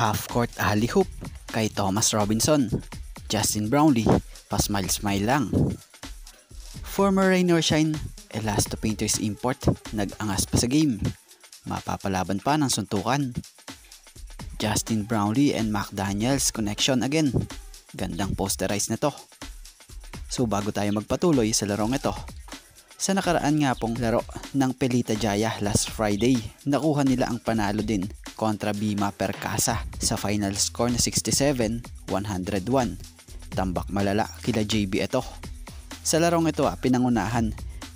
Half-court alley hoop kay Thomas Robinson. Justin Brownlee, pa-smile-smile lang. Former Rain or Shine, Elasto Painters import, nag-angas pa sa game. Mapapalaban pa ng suntukan. Justin Brownlee and McDaniels connection again. Gandang posterize na to. So bago tayo magpatuloy sa larong ito, sa nakaraan nga pong laro ng Pelita Jaya last Friday, nakuha nila ang panalo din kontra Bima Perkasa sa final score na 67-101. Tambak malala kila JB ito. Sa larong ito pinangunahan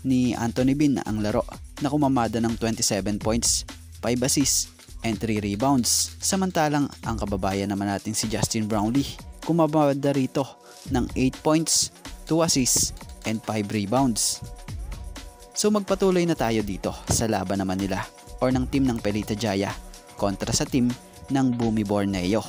ni Anthony Bean ang laro na kumamada ng 27 points, 5 assists and 3 rebounds. Samantalang ang kababayan naman natin si Justin Brownlee kumamada rito ng 8 points, 2 assists and 5 rebounds. So magpatuloy na tayo dito sa laban naman nila or ng team ng Pelita Jaya kontra sa team ng Bumi Borneo.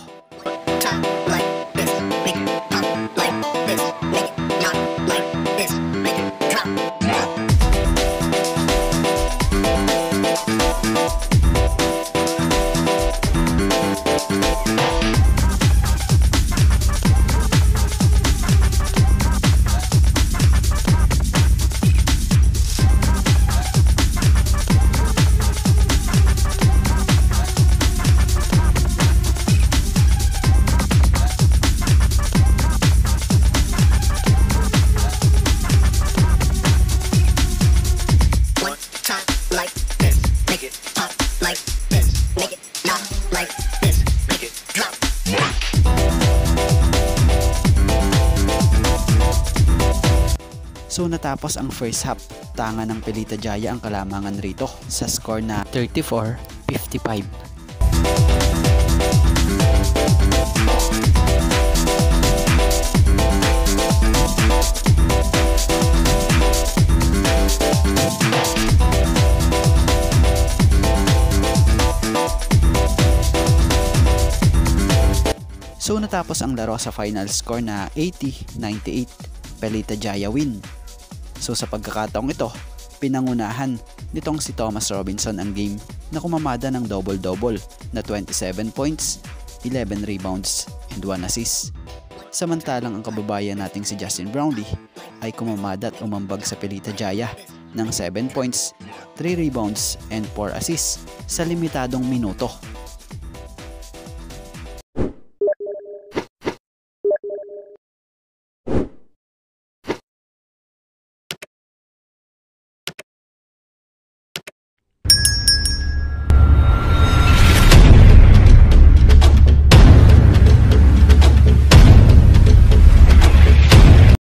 So natapos ang first half, tanga ng Pelita Jaya ang kalamangan rito sa score na 34-55. So natapos ang laro sa final score na 80-98, Pelita Jaya win. So sa pagkakataong ito, pinangunahan nitong si Thomas Robinson ang game na kumamada ng double-double na 27 points, 11 rebounds and 1 assist. Samantalang ang kababayan nating si Justin Brownlee ay kumamada at umambag sa Pelita Jaya ng 7 points, 3 rebounds and 4 assists sa limitadong minuto.